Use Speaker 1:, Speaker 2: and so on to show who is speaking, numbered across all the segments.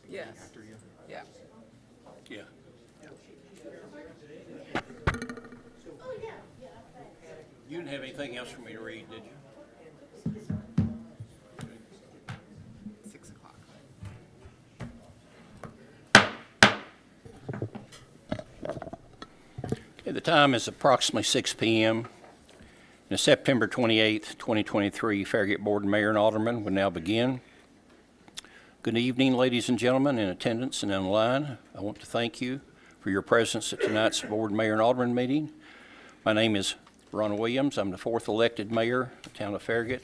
Speaker 1: Yes. Yeah.
Speaker 2: Yeah. You didn't have anything else for me to read, did you?
Speaker 1: 6 o'clock.
Speaker 2: Okay, the time is approximately 6 p.m. The September 28th, 2023 Farragut Board Mayor and Alderman will now begin. Good evening, ladies and gentlemen in attendance and online. I want to thank you for your presence at tonight's Board Mayor and Alderman meeting. My name is Ron Williams. I'm the fourth elected mayor of the town of Farragut.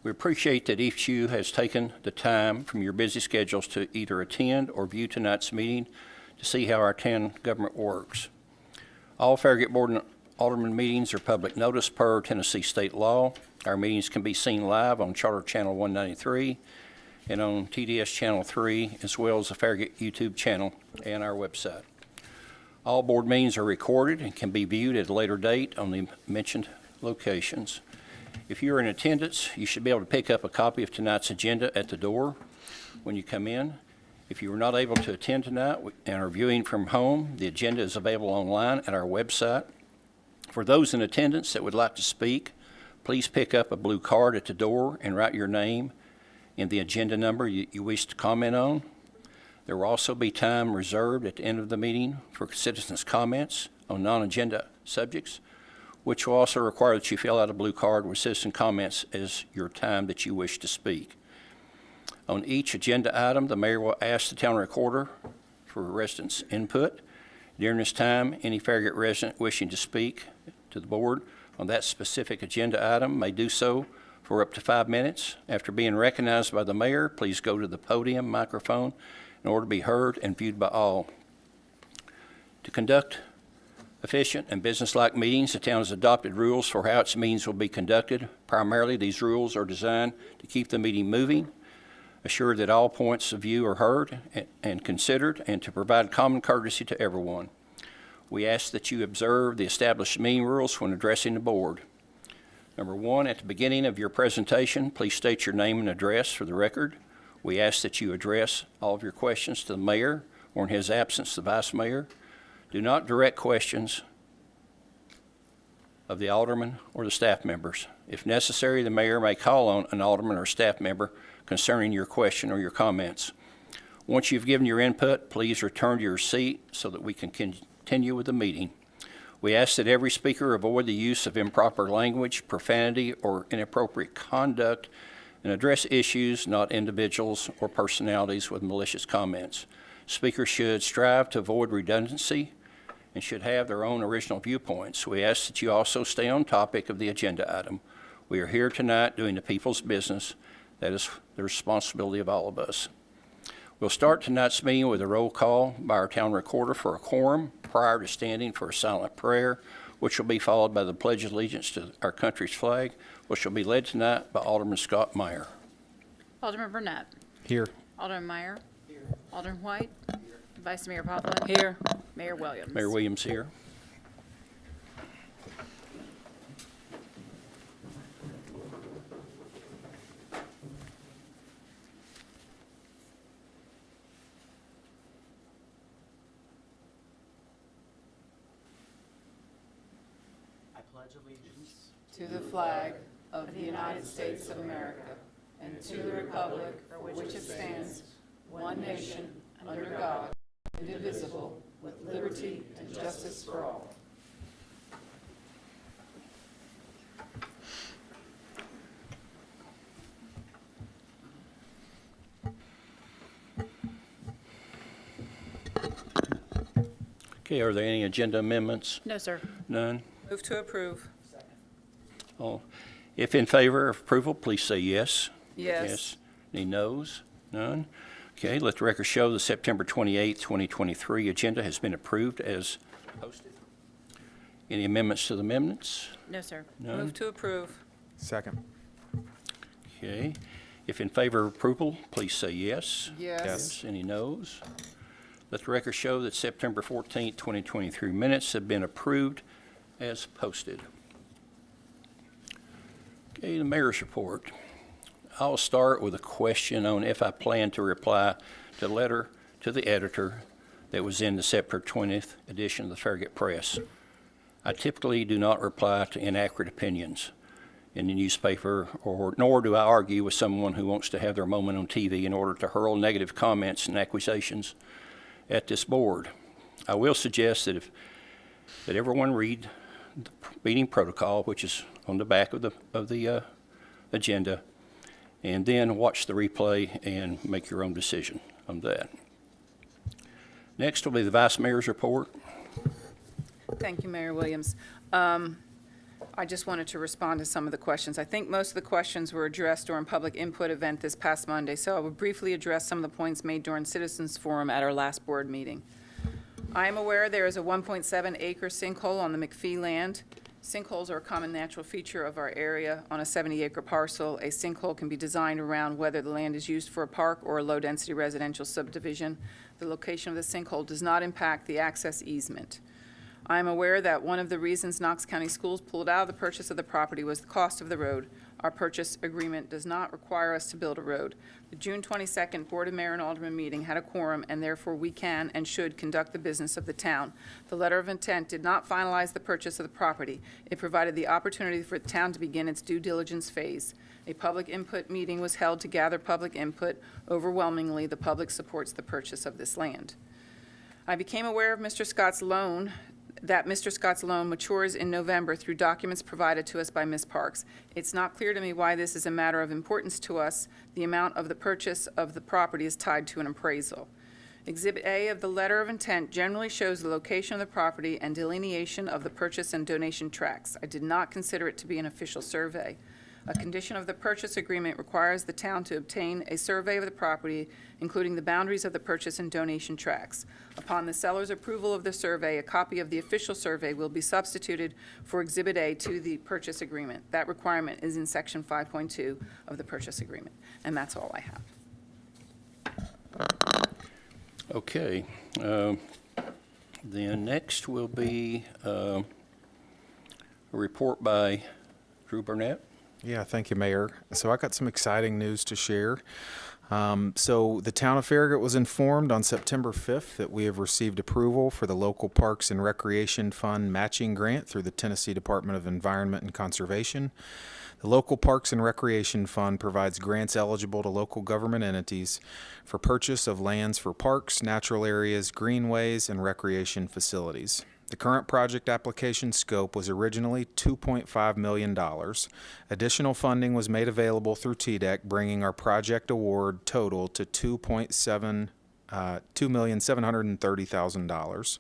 Speaker 2: We appreciate that each of you has taken the time from your busy schedules to either attend or view tonight's meeting to see how our town government works. All Farragut Board and Alderman meetings are public notice per Tennessee state law. Our meetings can be seen live on Charter Channel 193 and on TDS Channel 3, as well as the Farragut YouTube channel and our website. All board meetings are recorded and can be viewed at a later date on the mentioned locations. If you're in attendance, you should be able to pick up a copy of tonight's agenda at the door when you come in. If you were not able to attend tonight and are viewing from home, the agenda is available online at our website. For those in attendance that would like to speak, please pick up a blue card at the door and write your name and the agenda number you wish to comment on. There will also be time reserved at the end of the meeting for citizens' comments on non-agenda subjects, which will also require that you fill out a blue card with citizen comments as your time that you wish to speak. On each agenda item, the mayor will ask the town recorder for residents' input. During this time, any Farragut resident wishing to speak to the board on that specific agenda item may do so for up to 5 minutes. After being recognized by the mayor, please go to the podium microphone in order to be heard and viewed by all. To conduct efficient and business-like meetings, the town has adopted rules for how its meetings will be conducted. Primarily, these rules are designed to keep the meeting moving, assure that all points of view are heard and considered, and to provide common courtesy to everyone. We ask that you observe the established meeting rules when addressing the board. Number one, at the beginning of your presentation, please state your name and address for the record. We ask that you address all of your questions to the mayor, or in his absence, the vice mayor. Do not direct questions of the alderman or the staff members. If necessary, the mayor may call on an alderman or staff member concerning your question or your comments. Once you've given your input, please return to your seat so that we can continue with the meeting. We ask that every speaker avoid the use of improper language, profanity, or inappropriate conduct, and address issues, not individuals or personalities with malicious comments. Speakers should strive to avoid redundancy and should have their own original viewpoints. We ask that you also stay on topic of the agenda item. We are here tonight doing the people's business. That is the responsibility of all of us. We'll start tonight's meeting with a roll call by our town recorder for a quorum prior to standing for a silent prayer, which will be followed by the Pledge of Allegiance to our country's flag, which will be led tonight by Alderman Scott Meyer.
Speaker 3: Alderman Burnett.
Speaker 4: Here.
Speaker 3: Alderman Meyer. Here. Alderman White. Here. Vice Mayor Poplin. Here. Mayor Williams.
Speaker 2: Mayor Williams here.
Speaker 1: To the flag of the United States of America and to the republic for which it stands, one nation, under God, indivisible, with liberty and justice for all.
Speaker 2: Okay, are there any agenda amendments?
Speaker 3: No, sir.
Speaker 2: None?
Speaker 3: Move to approve.
Speaker 2: All. If in favor of approval, please say yes.
Speaker 3: Yes.
Speaker 2: Any noes? None? Okay, let the record show the September 28th, 2023 agenda has been approved as posted. Any amendments to the amendments?
Speaker 3: No, sir.
Speaker 2: None?
Speaker 3: Move to approve.
Speaker 4: Second.
Speaker 2: Okay. If in favor of approval, please say yes.
Speaker 3: Yes.
Speaker 2: Any noes? Let the record show that September 14th, 2023 minutes have been approved as posted. Okay, the mayor's report. I'll start with a question on if I plan to reply to the letter to the editor that was in the September 20th edition of the Farragut Press. I typically do not reply to inaccurate opinions in the newspaper, nor do I argue with someone who wants to have their moment on TV in order to hurl negative comments and accusations at this board. I will suggest that everyone read the meeting protocol, which is on the back of the agenda, and then watch the replay and make your own decision on that. Next will be the Vice Mayor's report.
Speaker 3: Thank you, Mayor Williams. I just wanted to respond to some of the questions. I think most of the questions were addressed during public input event this past Monday, so I will briefly address some of the points made during Citizens Forum at our last board meeting. I am aware there is a 1.7 acre sinkhole on the McPhee land. Sinkholes are a common natural feature of our area. On a 70-acre parcel, a sinkhole can be designed around whether the land is used for a park or a low-density residential subdivision. The location of the sinkhole does not impact the access easement. I am aware that one of the reasons Knox County Schools pulled out of the purchase of the property was the cost of the road. Our purchase agreement does not require us to build a road. The June 22nd Board of Mayor and Alderman meeting had a quorum, and therefore we can and should conduct the business of the town. The letter of intent did not finalize the purchase of the property. It provided the opportunity for the town to begin its due diligence phase. A public input meeting was held to gather public input. Overwhelmingly, the public supports the purchase of this land. I became aware of Mr. Scott's loan matures in November through documents provided to us by Ms. Parks. It's not clear to me why this is a matter of importance to us. The amount of the purchase of the property is tied to an appraisal. Exhibit A of the letter of intent generally shows the location of the property and delineation of the purchase and donation tracts. I did not consider it to be an official survey. A condition of the purchase agreement requires the town to obtain a survey of the property, including the boundaries of the purchase and donation tracts. Upon the seller's approval of the survey, a copy of the official survey will be substituted for Exhibit A to the purchase agreement. That requirement is in Section 5.2 of the purchase agreement, and that's all I have.
Speaker 2: Okay. Then next will be a report by Drew Burnett.
Speaker 4: Yeah, thank you, Mayor. So I got some exciting news to share. So the town of Farragut was informed on September 5th that we have received approval for the local Parks and Recreation Fund matching grant through the Tennessee Department of Environment and Conservation. The local Parks and Recreation Fund provides grants eligible to local government entities for purchase of lands for parks, natural areas, greenways, and recreation facilities. The current project application scope was originally $2.5 million. Additional funding was made available through TDEC, bringing our project award total to $2,730,000.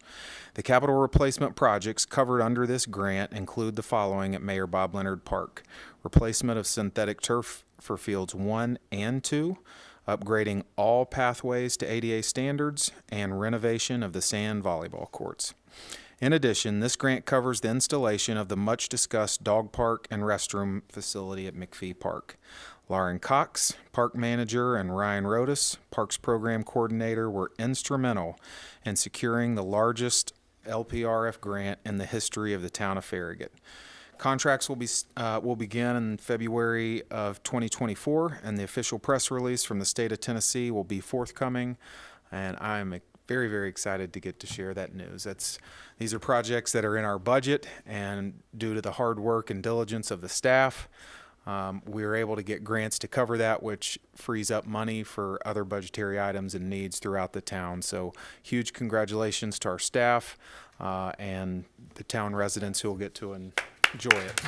Speaker 4: The capital replacement projects covered under this grant include the following at Mayor Bob Leonard Park: replacement of synthetic turf for fields 1 and 2, upgrading all pathways to ADA standards, and renovation of the sand volleyball courts. In addition, this grant covers the installation of the much-discussed dog park and restroom facility at McPhee Park. Lauren Cox, park manager, and Ryan Rodas, parks program coordinator, were instrumental in securing the largest LPRF grant in the history of the town of Farragut. Contracts will begin in February of 2024, and the official press release from the state of Tennessee will be forthcoming, and I'm very, very excited to get to share that news. These are projects that are in our budget, and due to the hard work and diligence of the staff, we were able to get grants to cover that, which frees up money for other budgetary items and needs throughout the town. So huge congratulations to our staff and the town residents who will get to enjoy it.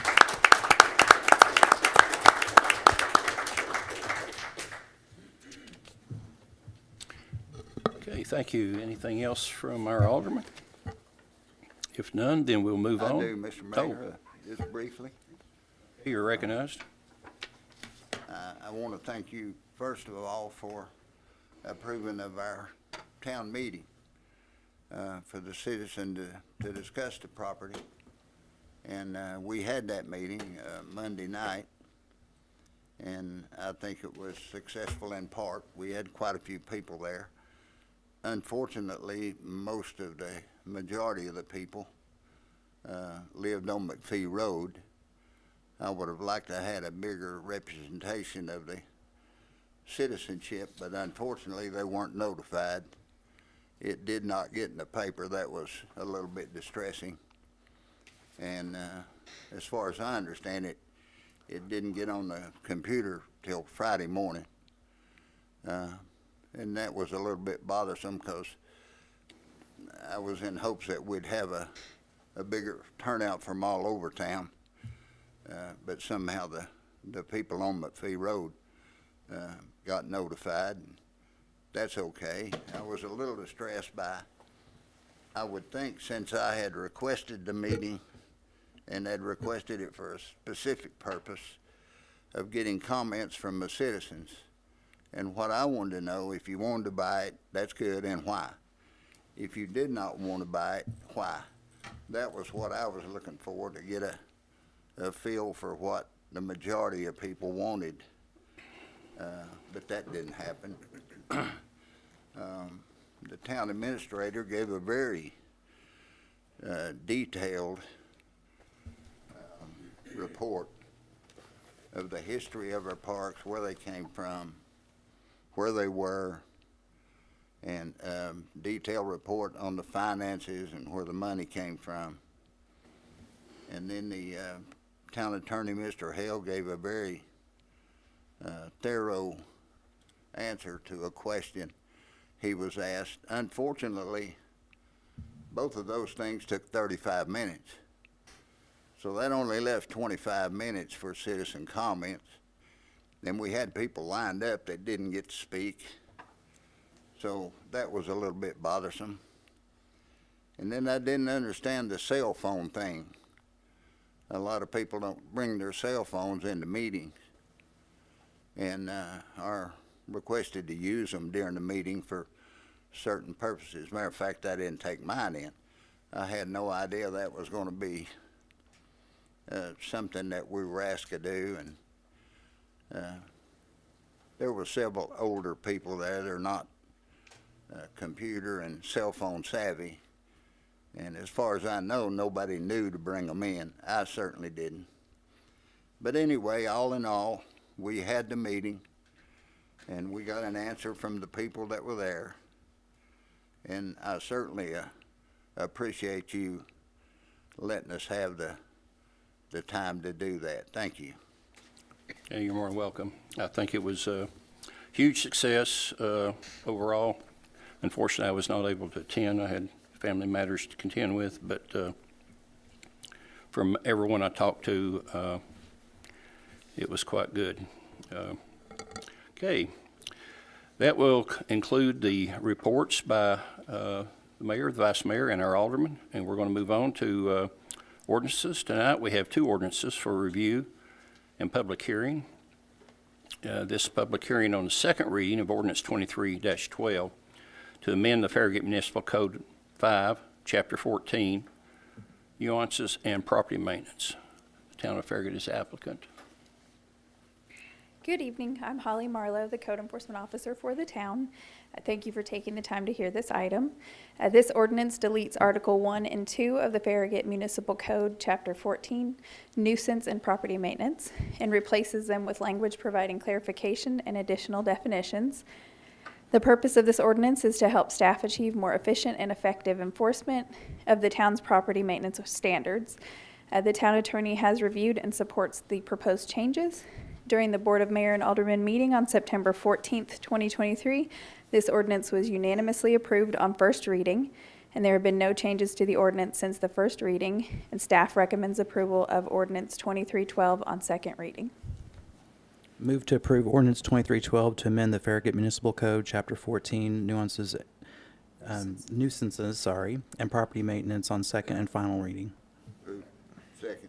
Speaker 2: Okay, thank you. Anything else from our alderman? If none, then we'll move on.
Speaker 5: I do, Mr. Mayor, just briefly.
Speaker 2: You're recognized.
Speaker 5: I want to thank you, first of all, for approving of our town meeting for the citizen to discuss the property. And we had that meeting Monday night, and I think it was successful in part. We had quite a few people there. Unfortunately, majority of the people lived on McPhee Road, I would have liked to have had a bigger representation of the citizenship, but unfortunately they weren't notified. It did not get in the paper. That was a little bit distressing. And as far as I understand it, it didn't get on the computer till Friday morning. And that was a little bit bothersome because I was in hopes that we'd have a bigger turnout from all over town. But somehow the people on McPhee Road got notified. That's okay. I was a little distressed I would think since I had requested the meeting and had requested it for a specific purpose of getting comments from the citizens. And what I wanted to know, if you wanted to buy it, that's good, and why. If you did not want to buy it, why? That was what I was looking for, to get a feel for what the majority of people wanted. But that didn't happen. The town administrator gave a very detailed report of the history of our parks, where they came from, where they were, and detailed report on the finances and where the money came from. And then the town attorney, Mr. Hale, gave a very thorough answer to a question he was asked. Unfortunately, both of those things took 35 minutes. So that only left 25 minutes for citizen comments. And we had people lined up that didn't get to speak. So that was a little bit bothersome. And then I didn't understand the cell phone thing. A lot of people don't bring their cell phones into meetings and are requested to use them during the meeting for certain purposes. Matter of fact, I didn't take mine in. I had no idea that was going to be something that we were asked to do, and there were several older people there. They're not computer and cell phone savvy, and as far as I know, nobody knew to bring them in. I certainly didn't. But anyway, all in all, we had the meeting, and we got an answer from the people that were there, and I certainly appreciate you letting us have the time to do that. Thank you.
Speaker 2: Yeah, you're more than welcome. I think it was a huge success overall. Unfortunately, I was not able to attend. I had family matters to contend with, but from everyone I talked to, it was quite good. Okay, that will include the reports by the mayor, the vice mayor, and our alderman, and we're going to move on to ordinances. Tonight we have two ordinances for review and public hearing. This public hearing on the second reading of ordinance 23-12 to amend the Farragut Municipal Code 5, Chapter 14, nuances and property maintenance. The town of Farragut is applicant.
Speaker 6: Good evening. I'm Holly Marlowe, the Code Enforcement Officer for the town. Thank you for taking the time to hear this item. This ordinance deletes Article 1 and 2 of the Farragut Municipal Code, Chapter 14, nuisance and property maintenance, and replaces them with language providing clarification and additional definitions. The purpose of this ordinance is to help staff achieve more efficient and effective enforcement of the town's property maintenance standards. The town attorney has reviewed and supports the proposed changes. During the Board of Mayor and Alderman meeting on September 14th, 2023, this ordinance was unanimously approved on first reading, and there have been no changes to the ordinance since the first reading, and staff recommends approval of ordinance 2312 on second reading.
Speaker 7: Move to approve ordinance 2312 to amend the Farragut Municipal Code, Chapter 14, nuisances, and property maintenance on second and final reading.
Speaker 5: Second.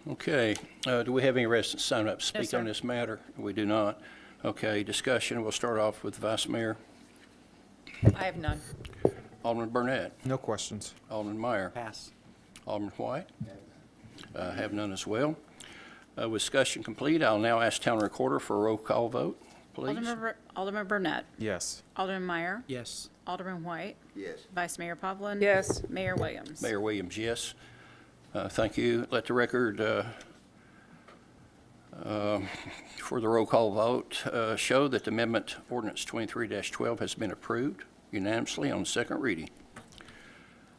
Speaker 2: Okay, do we have any residents sign up to speak
Speaker 3: sir.
Speaker 2: on this matter? We do not. Okay, discussion. We'll start off with the vice mayor.
Speaker 3: I have none.
Speaker 2: Alderman Burnett,
Speaker 4: No questions.
Speaker 2: Alderman Meyer,
Speaker 7: Pass.
Speaker 2: Alderman White. Have none as well. With discussion complete, I'll now ask town recorder for a roll call vote, please.
Speaker 1: Alderman Burnett,
Speaker 4: Yes.
Speaker 1: Alderman Meyer,
Speaker 7: Yes.
Speaker 1: Alderman White,
Speaker 5: Yes.
Speaker 1: Vice Mayor Pavlin.
Speaker 3: Yes.
Speaker 1: Mayor Williams.
Speaker 2: Mayor Williams, yes. Thank you. Let the record for the roll call vote show that the amendment ordinance 23-12 has been approved unanimously on second reading.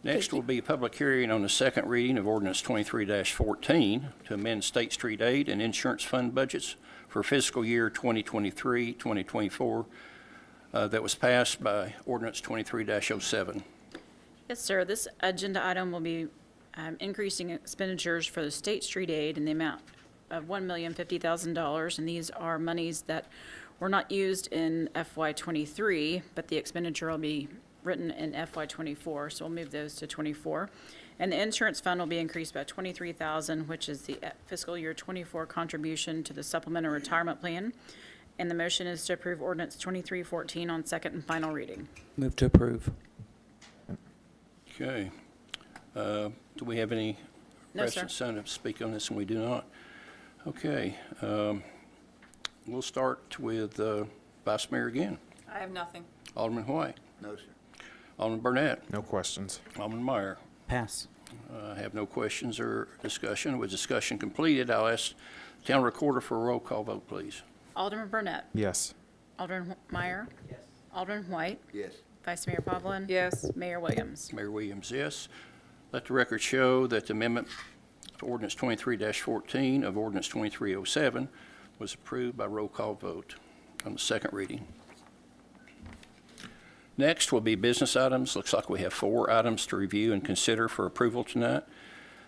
Speaker 2: Next will be a public hearing on the second reading of ordinance 23-14 to amend State Street Aid and Insurance Fund budgets for fiscal year 2023-2024 that was passed by ordinance 23-07.
Speaker 8: Yes, sir. This agenda item will be increasing expenditures for the State Street Aid in the amount of $1,050,000, and these are monies that were not used in FY23, but the expenditure will be written in FY24, so we'll move those to 24. And the insurance fund will be increased by $23,000, which is the fiscal year 24 contribution to the supplemental retirement plan. And the motion is to approve ordinance 2314 on second and final reading.
Speaker 7: Move to approve.
Speaker 2: Okay. Do we have any
Speaker 8: No, sir.
Speaker 2: residents signed up to speak on this, and we do not? Okay. We'll start with Vice Mayor again.
Speaker 3: I have nothing.
Speaker 2: Alderman White.
Speaker 5: No, sir.
Speaker 2: Alderman Burnett.
Speaker 4: No questions.
Speaker 2: Alderman Meyer.
Speaker 7: Pass.
Speaker 2: I have no questions or discussion. With discussion completed, I'll ask the town recorder for a roll call vote, please.
Speaker 8: Alderman Burnett.
Speaker 4: Yes.
Speaker 8: Alderman Meyer. Yes. Alderman White.
Speaker 5: Yes.
Speaker 8: Vice Mayor Pavlin.
Speaker 3: Yes.
Speaker 8: Mayor Williams.
Speaker 2: Mayor Williams, yes. Let the record show that the amendment to ordinance 23-14 of ordinance 2307 was approved by roll call vote on the second reading. Next will be business items. Looks like we have 4 items to review and consider for approval tonight.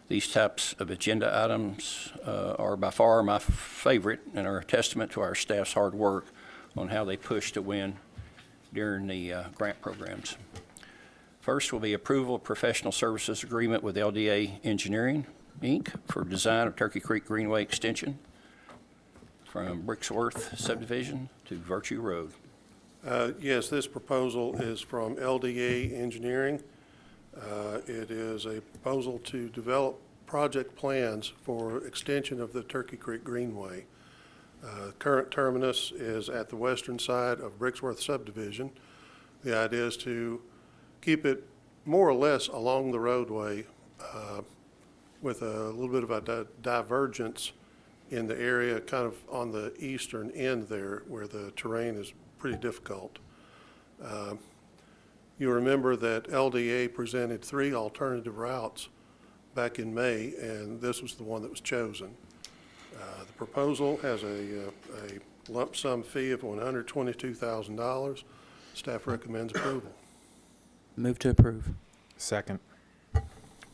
Speaker 2: These types of agenda items are by far my favorite and are a testament to our staff's hard work on how they push to win during the grant programs. First will be approval of professional services agreement with LDA Engineering, Inc. for design of Turkey Creek Greenway Extension from Brixworth subdivision to Virtue Road.
Speaker 9: Yes, this proposal is from LDA Engineering. It is a proposal to develop project plans for extension of the Turkey Creek Greenway. Current terminus is at the western side of Brixworth subdivision. The idea is to keep it more or less along the roadway with a little bit of a divergence in the area kind of on the eastern end there where the terrain is pretty difficult. You remember that LDA presented 3 alternative routes back in May, and this was the one that was chosen. The proposal has a lump sum fee of $122,000. Staff recommends approval.
Speaker 7: Move to approve.
Speaker 4: Second.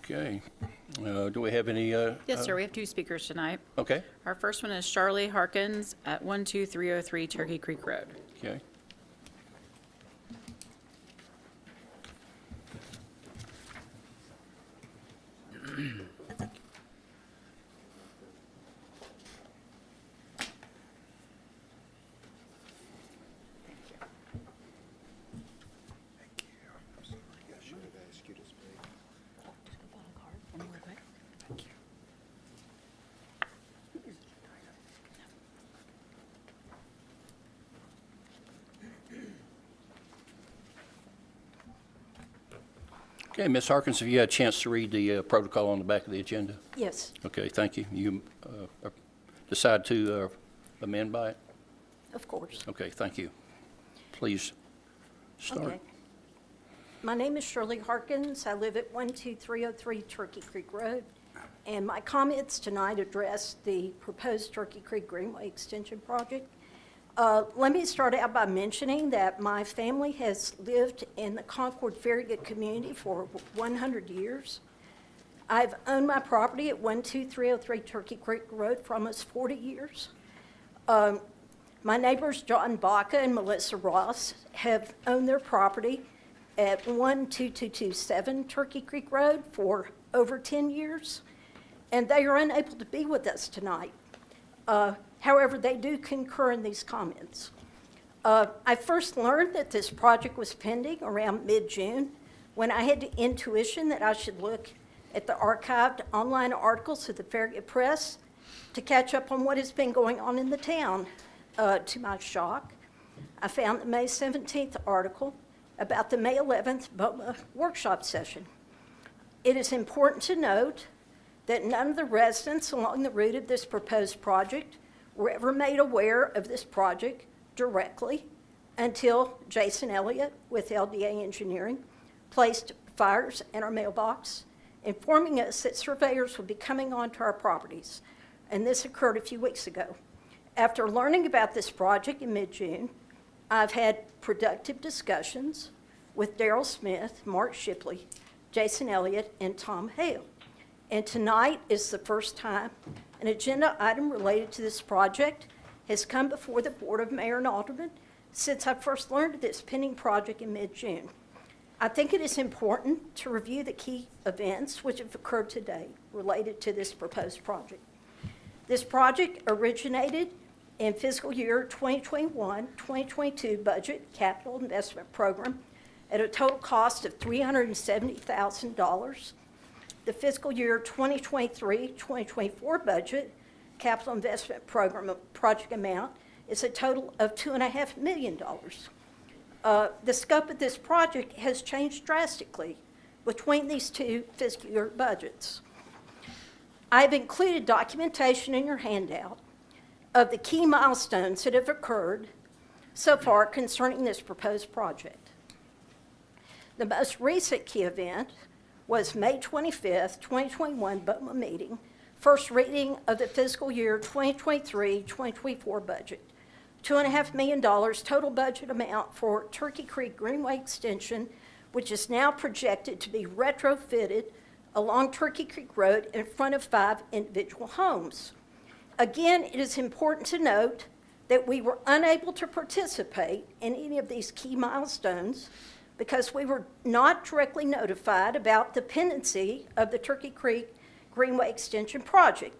Speaker 2: Okay. Do we have any?
Speaker 8: Yes, sir. We have 2 speakers tonight.
Speaker 2: Okay.
Speaker 8: Our first one is Charlie Harkins at 12303 Turkey Creek Road.
Speaker 2: Okay. Okay, Ms. Harkins, have you had a chance to read the protocol on the back of the agenda?
Speaker 10: Yes,
Speaker 2: Okay, thank you. You decide to amend by it?
Speaker 10: of course.
Speaker 2: Okay, thank you. Please start.
Speaker 10: Okay. My name is Shirley Harkins. I live at 12303 Turkey Creek Road, and my comments tonight address the proposed Turkey Creek Greenway Extension project. Let me start out by mentioning that my family has lived in the Concord Farragut community for 100 years. I've owned my property at 12303 Turkey Creek Road for almost 40 years. My neighbors John Baca and Melissa Ross have owned their property at 12227 Turkey Creek Road for over 10 years, and they are unable to be with us tonight. However, they do concur in these comments. I first learned that this project was pending around mid-June when I had the intuition that I should look at the archived online articles of the Farragut Press to catch up on what has been going on in the town. To my shock, I found the May 17th article about the May 11th BOMA workshop session. It is important to note that none of the residents along the route of this proposed project were ever made aware of this project directly until Jason Elliott with LDA Engineering placed fires in our mailbox, informing us that surveyors would be coming onto our properties. And this occurred a few weeks ago. After learning about this project in mid-June, I've had productive discussions with Darrell Smith, Mark Shipley, Jason Elliott, and Tom Hale. And tonight is the first time an agenda item related to this project has come before the Board of Mayor and Alderman since I first learned of this pending project in mid-June. I think it is important to review the key events which have occurred today related to this proposed project. This project originated in fiscal year 2021-2022 budget capital investment program at a total cost of $370,000. The fiscal year 2023-2024 budget capital investment program project amount is a total of $2.5 million. The scope of this project has changed drastically between these two fiscal year budgets. I've included documentation in your handout of the key milestones that have occurred so far concerning this proposed project. The most recent key event was May 25th, 2021 BOMA meeting, first reading of the fiscal year 2023-2024 budget. $2.5 million total budget amount for Turkey Creek Greenway Extension, which is now projected to be retrofitted along Turkey Creek Road in front of 5 individual homes. Again, it is important to note that we were unable to participate in any of these key milestones because we were not directly notified about the pendency of the Turkey Creek Greenway Extension project.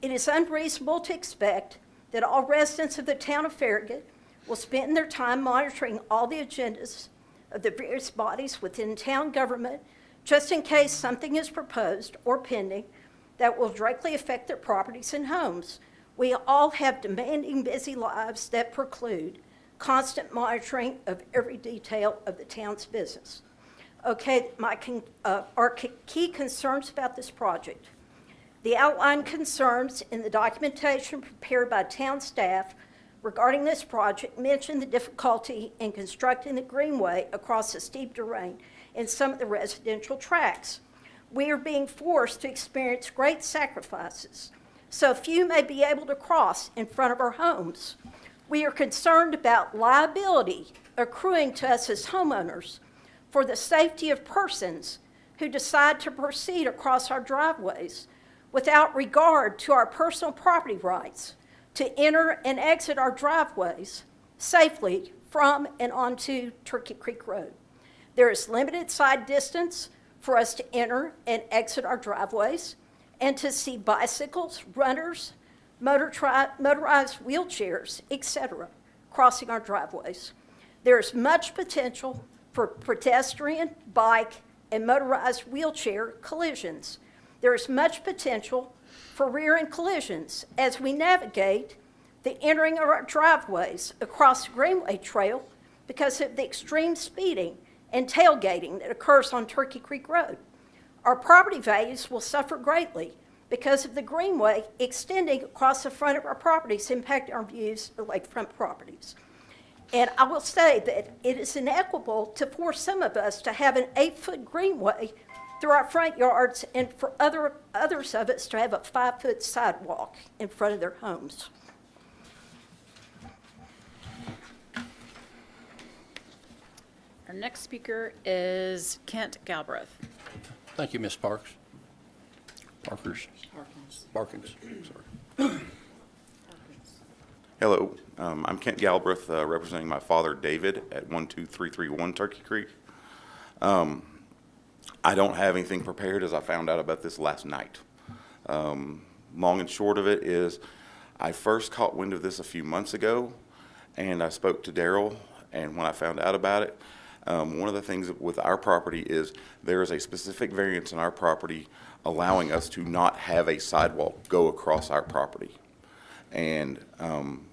Speaker 10: It is unreasonable to expect that all residents of the town of Farragut will spend their time monitoring all the agendas of the various bodies within town government just in case something is proposed or pending that will directly affect their properties and homes. We all have demanding, busy lives that preclude constant monitoring of every detail of the town's business. Okay, our key concerns about this project. The outlined concerns in the documentation prepared by town staff regarding this project mention the difficulty in constructing the greenway across the steep terrain in some of the residential tracts. We are being forced to experience great sacrifices, so few may be able to cross in front of our homes. We are concerned about liability accruing to us as homeowners for the safety of persons who decide to proceed across our driveways without regard to our personal property rights to enter and exit our driveways safely from and onto Turkey Creek Road. There is limited side distance for us to enter and exit our driveways and to see bicycles, runners, motorized wheelchairs, etc., crossing our driveways. There is much potential for pedestrian, bike, and motorized wheelchair collisions. There is much potential for rear-end collisions as we navigate the entering of our driveways across the Greenway Trail because of the extreme speeding and tailgating that occurs on Turkey Creek Road. Our property values will suffer greatly because of the greenway extending across the front of our properties, impacting our views of lakefront properties. And I will say that it is inequitable to force some of us to have an 8-foot greenway through our front yards and for others of us to have a 5-foot sidewalk in front of their homes.
Speaker 8: Our next speaker is Kent Galbraith.
Speaker 2: Thank you, Ms. Parks. Parkins, sorry.
Speaker 11: Hello, I'm Kent Galbraith, representing my father David at 12331 Turkey Creek. I don't have anything prepared as I found out about this last night. Long and short of it is I first caught wind of this a few months ago and I spoke to Darrell, and when I found out about it, one of the things with our property is there is a specific variance in our property allowing us to not have a sidewalk go across our property. And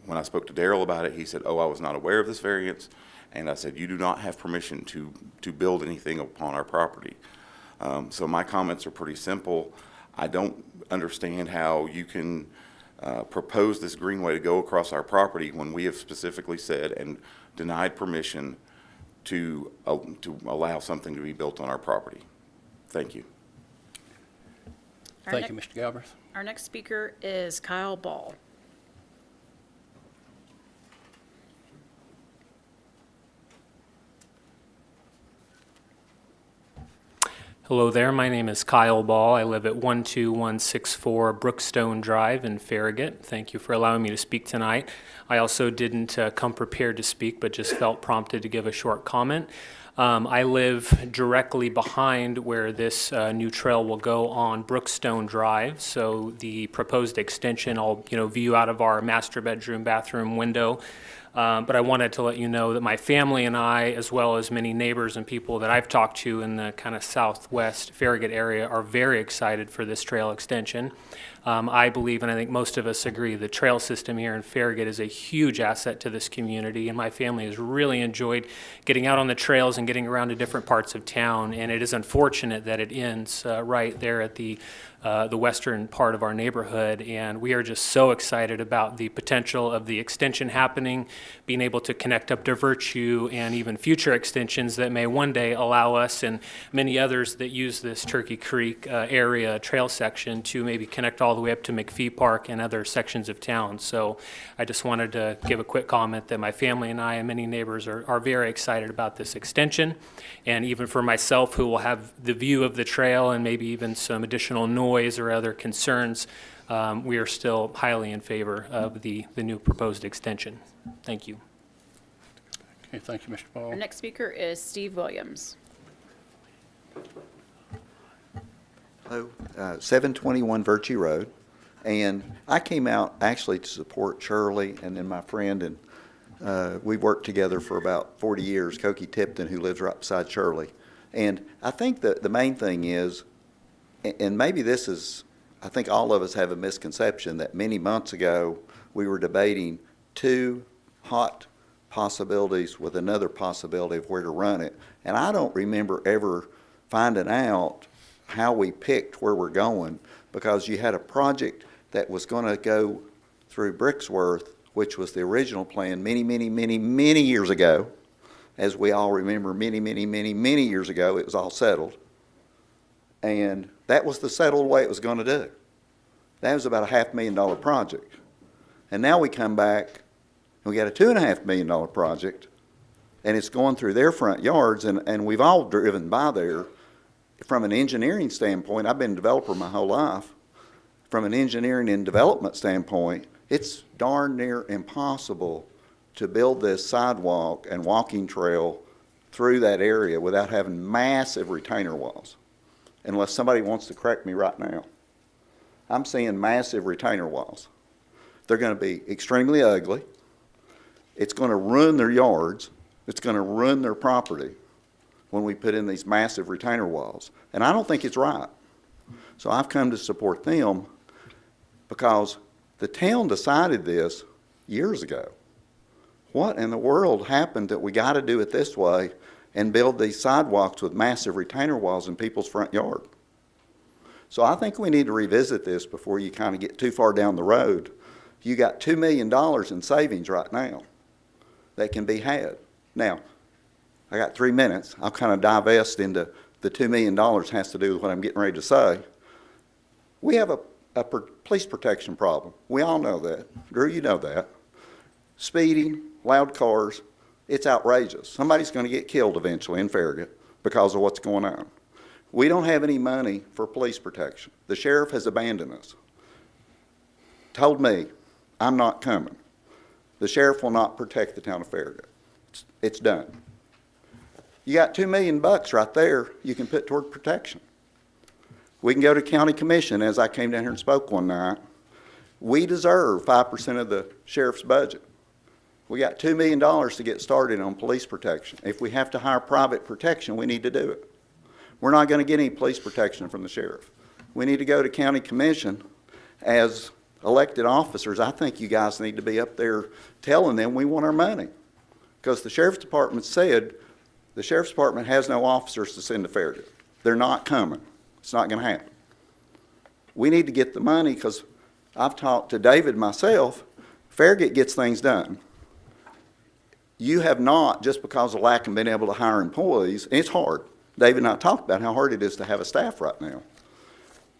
Speaker 11: when I spoke to Darrell about it, he said, oh, I was not aware of this variance. And I said, you do not have permission to build anything upon our property. So my comments are pretty simple. I don't understand how you can propose this greenway to go across our property when we have specifically said and denied permission to allow something to be built on our property. Thank you.
Speaker 2: Thank you, Mr. Galbraith.
Speaker 8: Our next speaker is Kyle Ball.
Speaker 12: Hello there, my name is Kyle Ball. I live at 12164 Brookstone Drive in Farragut. Thank you for allowing me to speak tonight. I also didn't come prepared to speak, but just felt prompted to give a short comment. I live directly behind where this new trail will go on Brookstone Drive. So the proposed extension, I'll view out of our master bedroom, bathroom window. But I wanted to let you know that my family and I, as well as many neighbors and people that I've talked to in the kind of southwest Farragut area, are very excited for this trail extension. I believe, and I think most of us agree, the trail system here in Farragut is a huge asset to this community, and my family has really enjoyed getting out on the trails and getting around to different parts of town. And it is unfortunate that it ends right there at the western part of our neighborhood, and we are just so excited about the potential of the extension happening, being able to connect up to Virtue, and even future extensions that may one day allow us and many others that use this Turkey Creek area trail section to maybe connect all the way up to McPhee Park and other sections of town. So I just wanted to give a quick comment that my family and I and many neighbors are very excited about this extension, and even for myself, who will have the view of the trail and maybe even some additional noise or other concerns, we are still highly in favor of the new proposed extension. Thank you.
Speaker 2: Okay, thank you, Mr. Ball.
Speaker 8: Our next speaker is Steve Williams.
Speaker 13: Hello, 721 Virtue Road, and I came out actually to support Shirley and then my friend, and we've worked together for about 40 years, Cokie Tipton, who lives right beside Shirley. And I think that the main thing is, and maybe this is, I think all of us have a misconception that many months ago we were debating two hot possibilities with another possibility of where to run it. And I don't remember ever finding out how we picked where we're going, because you had a project that was going to go through Brixworth, which was the original plan many years ago. As we all remember, many years ago, it was all settled. And that was the settled way it was going to do. That was about a $500,000 project. And now we come back and we got a $2.5 million project, and it's going through their front yards, and we've all driven by there. From an engineering standpoint, I've been a developer my whole life. From an engineering and development standpoint, it's darn near impossible to build this sidewalk and walking trail through that area without having massive retainer walls, unless somebody wants to correct me right now. I'm seeing massive retainer walls. They're going to be extremely ugly. It's going to ruin their yards. It's going to ruin their property when we put in these massive retainer walls. And I don't think it's right. So I've come to support them because the town decided this years ago. What in the world happened that we got to do it this way and build these sidewalks with massive retainer walls in people's front yard? So I think we need to revisit this before you kind of get too far down the road. You got $2 million in savings right now that can be had. Now, I got 3 minutes. I'll kind of divest into the $2 million has to do with what I'm getting ready to say. We have a police protection problem. We all know that. Drew, you know that. Speeding, loud cars, it's outrageous. Somebody's going to get killed eventually in Farragut because of what's going on. We don't have any money for police protection. The sheriff has abandoned us. Told me, I'm not coming. The sheriff will not protect the town of Farragut. It's done. You got $2 million right there you can put toward protection. We can go to county commission, as I came down here and spoke one night. We deserve 5% of the sheriff's budget. We got $2 million to get started on police protection. If we have to hire private protection, we need to do it. We're not going to get any police protection from the sheriff. We need to go to county commission as elected officers. I think you guys need to be up there telling them we want our money. Because the sheriff's department said the sheriff's department has no officers to send to Farragut. They're not coming. It's not going to happen. we need to get the money, because I've talked to David myself, Farragut gets things done. You have not, just because of lack of being able to hire employees, and it's hard. David and I talked about how hard it is to have a staff right now.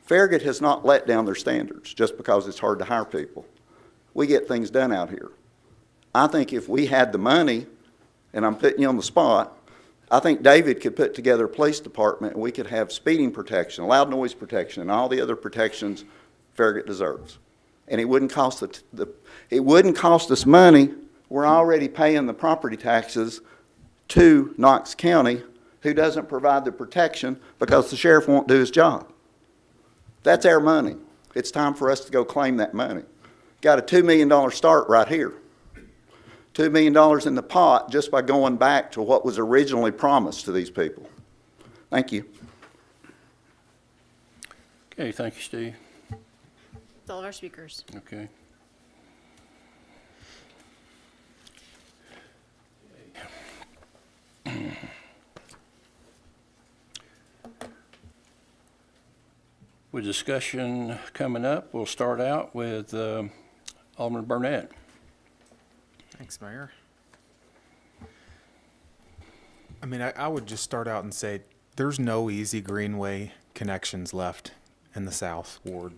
Speaker 13: Farragut has not let down their standards just because it's hard to hire people. We get things done out here. I think if we had the money, and I'm putting you on the spot, I think David could put together a police department and we could have speeding protection, loud noise protection, and all the other protections Farragut deserves. And it wouldn't cost it wouldn't cost us money. We're already paying the property taxes to Knox County, who doesn't provide the protection because the sheriff won't do his job. That's our money. It's time for us to go claim that money. Got a $2 million start right here. $2 million in the pot just by going back to what was originally promised to these people. Thank you.
Speaker 2: Okay, thank you, Steve.
Speaker 8: That's all of our speakers.
Speaker 2: Okay. With discussion coming up, we'll start out with Alderman Burnett.
Speaker 4: Thanks, Mayor. I mean, I would just start out and say there's no easy greenway connections left in the South Ward.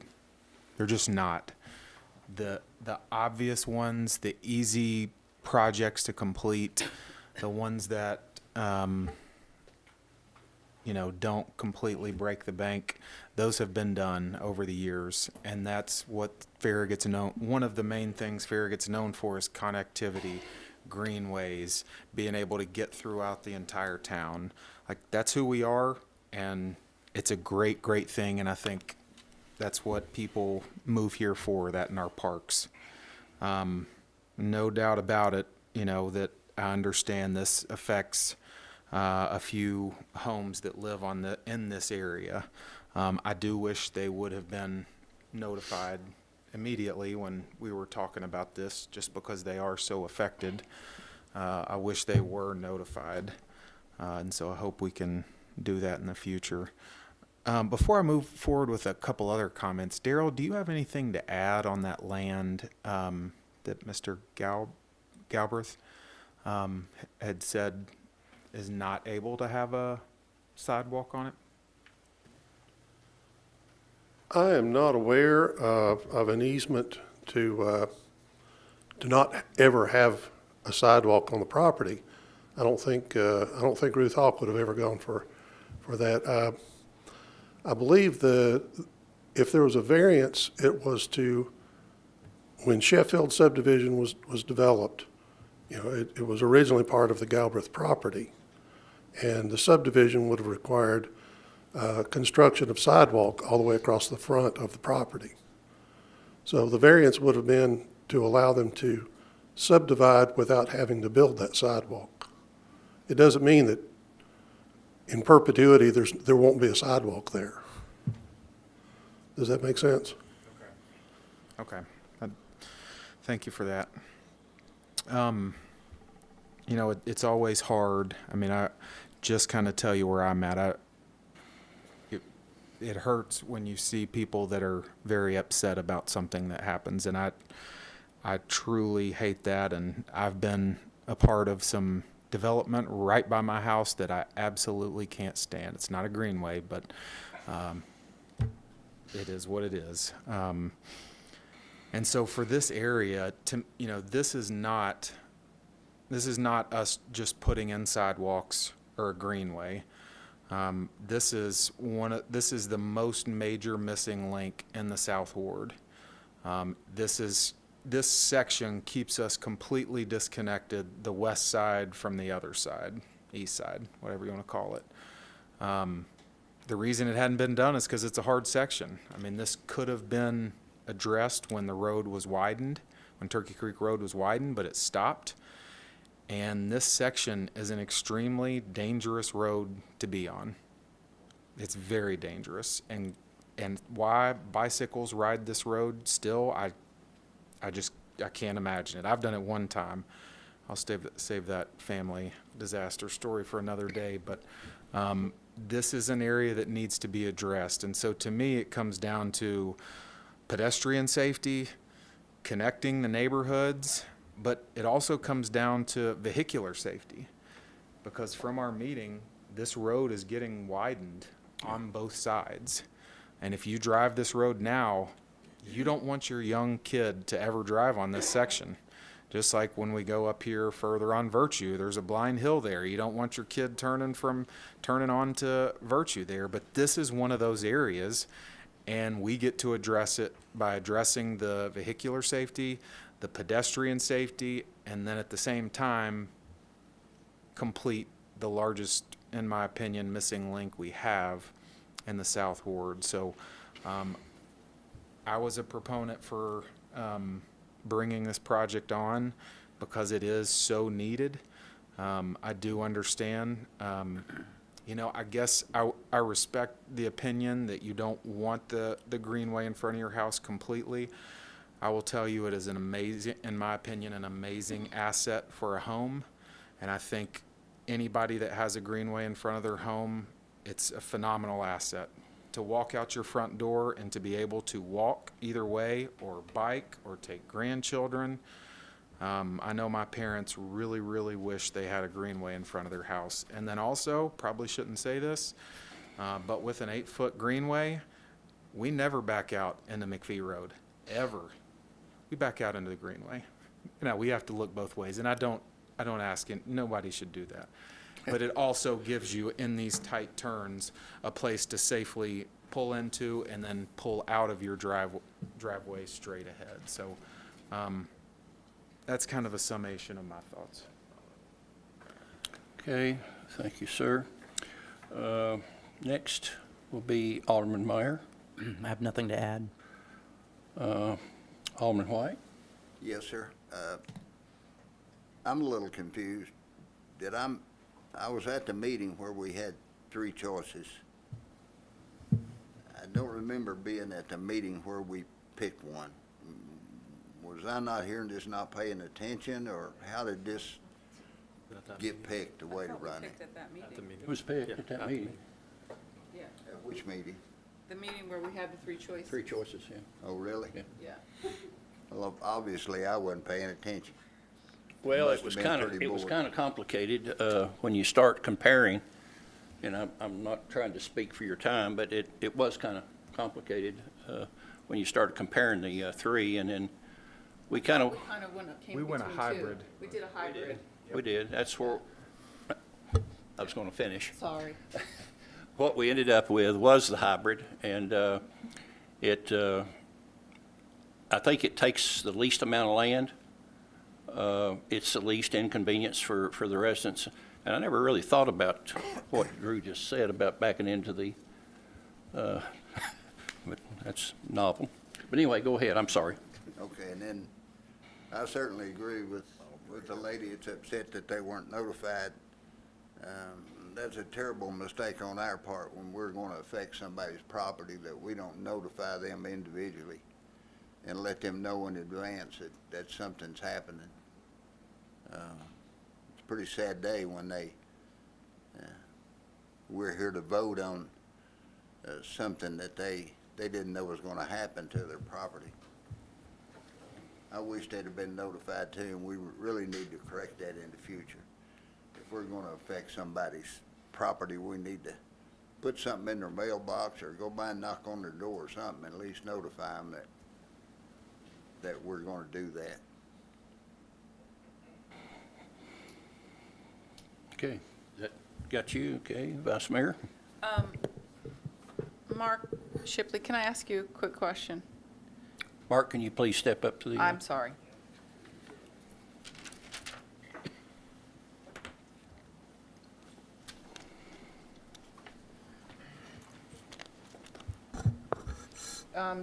Speaker 4: They're just not. The obvious ones, the easy projects to complete, the ones that don't completely break the bank, those have been done over the years, and that's what Farragut's known. One of the main things Farragut's known for is connectivity, greenways, being able to get throughout the entire town. Like, that's who we are, and it's a great, great thing, and I think that's what people move here for, that in our parks. No doubt about it, that I understand this affects a few homes that live in this area. I do wish they would have been notified immediately when we were talking about this, just because they are so affected. I wish they were notified, and so I hope we can do that in the future. Before I move forward with a couple other comments, Daryl, do you have anything to add on that land that Mr. Galbraith had said is not able to have a sidewalk on it?
Speaker 9: I am not aware of an easement to not ever have a sidewalk on the property. I don't think Ruth Hawk would have ever gone for that. I believe if there was a variance, it was to, when Sheffield subdivision was developed, it was originally part of the Galbraith property, and the subdivision would have required construction of sidewalk all the way across the front of the property. So the variance would have been to allow them to subdivide without having to build that sidewalk. It doesn't mean that in perpetuity there won't be a sidewalk there. Does that make sense?
Speaker 4: Okay. Thank you for that. It's always hard. I mean, I just kind of tell you where I'm at. It hurts when you see people that are very upset about something that happens, and I truly hate that, and I've been a part of some development right by my house that I absolutely can't stand. It's not a greenway, but it is what it is. And so for this area, this is not us just putting in sidewalks or a greenway. This is the most major missing link in the South Ward. This section keeps us completely disconnected, the west side from the other side, east side, whatever you want to call it. The reason it hadn't been done is because it's a hard section. I mean, this could have been addressed when the road was widened, when Turkey Creek Road was widened, but it stopped. And this section is an extremely dangerous road to be on. It's very dangerous. And why bicycles ride this road still, I can't imagine it. I've done it one time. I'll save that family disaster story for another day. But this is an area that needs to be addressed. And so to me, it comes down to pedestrian safety, connecting the neighborhoods, but it also comes down to vehicular safety. Because from our meeting, this road is getting widened on both sides. And if you drive this road now, you don't want your young kid to ever drive on this section. Just like when we go up here further on Virtue, there's a blind hill there. You don't want your kid turning on to Virtue there. But this is one of those areas, and we get to address it by addressing the vehicular safety, the pedestrian safety, and then at the same time, complete the largest, in my opinion, missing link we have in the South Ward. So I was a proponent for bringing this project on because it is so needed. I do understand. I guess I respect the opinion that you don't want the greenway in front of your house completely. I will tell you it is an amazing, in my opinion, an amazing asset for a home. And I think anybody that has a greenway in front of their home, it's a phenomenal asset. To walk out your front door and to be able to walk either way or bike or take grandchildren. I know my parents really, really wish they had a greenway in front of their house. And then also, probably shouldn't say this, but with an 8-foot greenway, we never back out into McPhee Road, ever. We back out into the greenway. Now, we have to look both ways, and I don't ask, and nobody should do that. But it also gives you, in these tight turns, a place to safely pull into and then pull out of your driveway straight ahead. So that's kind of a summation of my thoughts.
Speaker 2: Okay, thank you, sir. Next will be Alderman Meyer.
Speaker 7: I have nothing to add.
Speaker 2: Alderman White.
Speaker 5: Yes, sir. I'm a little confused. I was at the meeting where we had 3 choices. I don't remember being at the meeting where we picked one. Was I not here and just not paying attention, or how did this get picked, the way to run it?
Speaker 3: At that meeting.
Speaker 2: It was picked at that meeting.
Speaker 3: Yeah,
Speaker 5: At which meeting?
Speaker 3: the meeting where we had the 3 choices.
Speaker 2: 3 choices, yeah.
Speaker 5: Oh, really?
Speaker 2: Yeah.
Speaker 3: Yeah.
Speaker 5: Well, obviously, I wasn't paying attention.
Speaker 2: Well,
Speaker 5: Must
Speaker 2: it was
Speaker 5: have been
Speaker 2: kind of,
Speaker 5: pretty
Speaker 2: it was
Speaker 5: bored.
Speaker 2: kind of complicated when you start comparing, and I'm not trying to speak for your time, but it was kind of complicated when you started comparing the 3, and then we kind of,
Speaker 4: We went a hybrid.
Speaker 3: We did a hybrid.
Speaker 2: we did, that's where I was going to finish.
Speaker 3: Sorry.
Speaker 2: What we ended up with was the hybrid, and I think it takes the least amount of land. It's the least inconvenience for the residents. And I never really thought about what Drew just said about backing into the, but that's novel. But anyway, go ahead, I'm sorry.
Speaker 5: Okay, and then I certainly agree with the lady that's upset that they weren't notified. That's a terrible mistake on our part when we're going to affect somebody's property, that we don't notify them individually and let them know in advance that something's happening. It's a pretty sad day when we're here to vote on something that they didn't know was going to happen to their property. I wish they'd have been notified too, and we really need to correct that in the future. If we're going to affect somebody's property, we need to put something in their mailbox or go by and knock on their door or something, at least notify them that we're going to do that.
Speaker 2: Okay, that got you, okay, Vice Mayor?
Speaker 3: Mark Shipley, can I ask you a quick question?
Speaker 2: Mark, can you please step up to the?
Speaker 3: I'm sorry.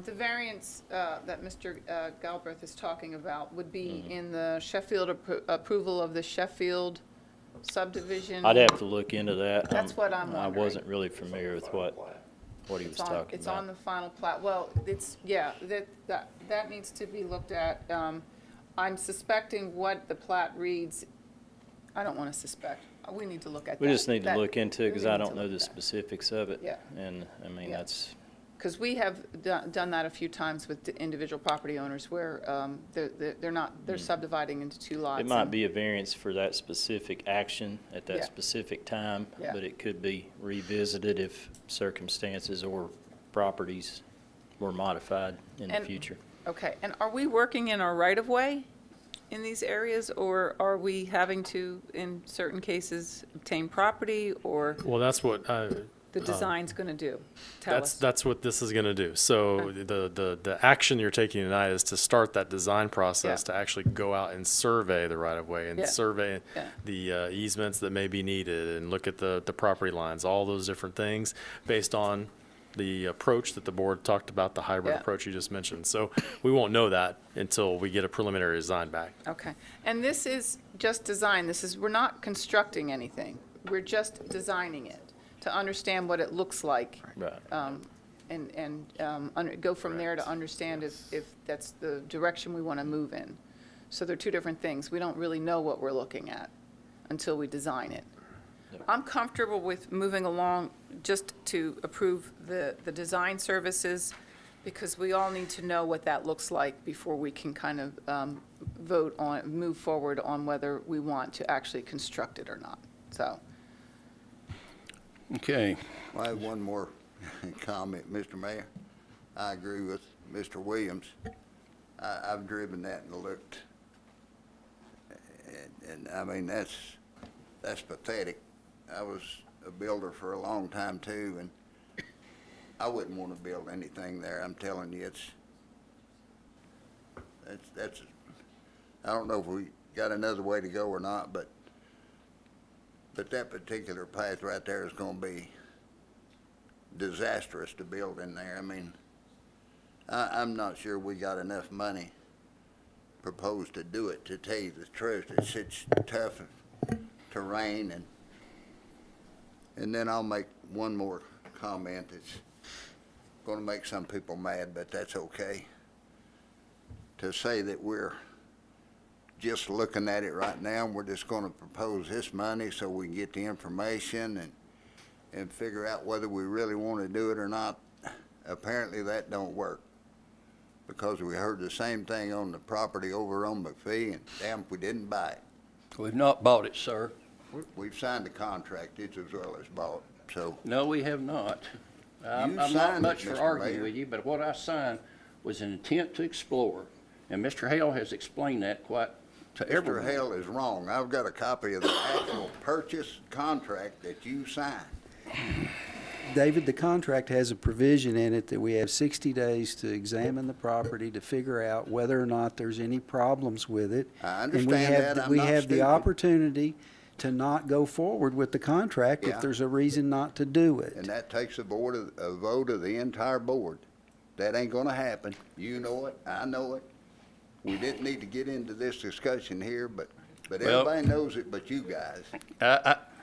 Speaker 3: The variance that Mr. Galbraith is talking about would be in the Sheffield approval of the Sheffield subdivision?
Speaker 14: I'd have to look into that.
Speaker 3: That's what I'm
Speaker 14: I
Speaker 3: wondering.
Speaker 14: wasn't really familiar with what he was talking about.
Speaker 3: It's on the final plat. Well, it's, yeah, that needs to be looked at. I'm suspecting what the plat reads, I don't want to suspect. We need to look at that.
Speaker 14: We just need to look into it,
Speaker 3: we
Speaker 14: because I
Speaker 3: need to
Speaker 14: don't know
Speaker 3: look
Speaker 14: the
Speaker 3: at that.
Speaker 14: specifics of it.
Speaker 3: Yeah.
Speaker 14: And, I mean,
Speaker 3: Yeah.
Speaker 14: that's,
Speaker 3: Because we have done that a few times with the individual property owners where they're subdividing into two lots.
Speaker 14: it might
Speaker 3: and-
Speaker 14: be a variance for that specific action at
Speaker 3: Yeah.
Speaker 14: that specific time,
Speaker 3: Yeah.
Speaker 14: but it could be revisited if circumstances or properties were modified in the
Speaker 3: And-
Speaker 14: future.
Speaker 3: Okay, and are we working in our right-of-way in these areas, or are we having to, in certain cases, obtain property, or
Speaker 15: Well, that's what,
Speaker 3: the design's going to do? Tell us.
Speaker 15: that's what this is gonna do. So the action you're taking tonight is to start that design process
Speaker 3: Yeah.
Speaker 15: to actually go out and survey the right of way and
Speaker 3: Yeah.
Speaker 15: survey
Speaker 3: Yeah.
Speaker 15: the easements that may be needed and look at the property lines, all those different things based on the approach that the board talked about, the hybrid
Speaker 3: Yeah.
Speaker 15: approach you just mentioned. So we won't know that until we get a preliminary design back.
Speaker 3: Okay, and this is just design, we're not constructing anything, we're just designing it to understand what it looks like.
Speaker 14: Right.
Speaker 3: Go from there to understand if that's the direction we want to move in. So they're two different things. We don't really know what we're looking at until we design it. I'm comfortable with moving along just to approve the design services, because we all need to know what that looks like before we can kind of move forward on whether we want to actually construct it or not. So,
Speaker 2: Okay.
Speaker 5: I have one more comment, Mr. Mayor. I agree with Mr. Williams. I've driven that and looked, and I mean, that's pathetic. I was a builder for a long time too, and I wouldn't want to build anything there. I'm telling you, that's, I don't know if we got another way to go or not, but that particular path right there is gonna be disastrous to build in there. I mean, I'm not sure we got enough money proposed to do it, to tell you the truth. It's such tough terrain, and then I'll make one more comment that's gonna make some people mad, but that's okay. To say that we're just looking at it right now, and we're just gonna propose this money so we can get the information and figure out whether we really wanna do it or not, apparently that don't work. Because we heard the same thing on the property over on McPhee, and damn if we didn't buy it.
Speaker 2: We've not bought it, sir.
Speaker 5: We've signed the contract, it's as well as bought, so.
Speaker 2: No, we have not. I'm
Speaker 5: You
Speaker 2: not
Speaker 5: signed it,
Speaker 2: much for
Speaker 5: Mr.
Speaker 2: arguing
Speaker 5: Mayor.
Speaker 2: with you, but what I signed was an intent to explore. And Mr. Hale has explained that quite to everyone.
Speaker 5: Mr. Hale is wrong. I've got a copy of the actual purchase contract that you signed.
Speaker 16: David, the contract has a provision in it that we have 60 days to examine the property to figure out whether or not there's any problems with it.
Speaker 5: I
Speaker 16: And we
Speaker 5: understand
Speaker 16: have
Speaker 5: that.
Speaker 16: the-
Speaker 5: I'm
Speaker 16: we
Speaker 5: not
Speaker 16: have the
Speaker 5: stupid.
Speaker 16: opportunity to not go forward with the contract
Speaker 5: Yeah.
Speaker 16: if there's a reason not to do it.
Speaker 5: And that takes a vote of the entire board. That ain't gonna happen. You know it, I know it. We didn't need to get into this discussion here, but
Speaker 2: Well-
Speaker 5: everybody knows it but you guys.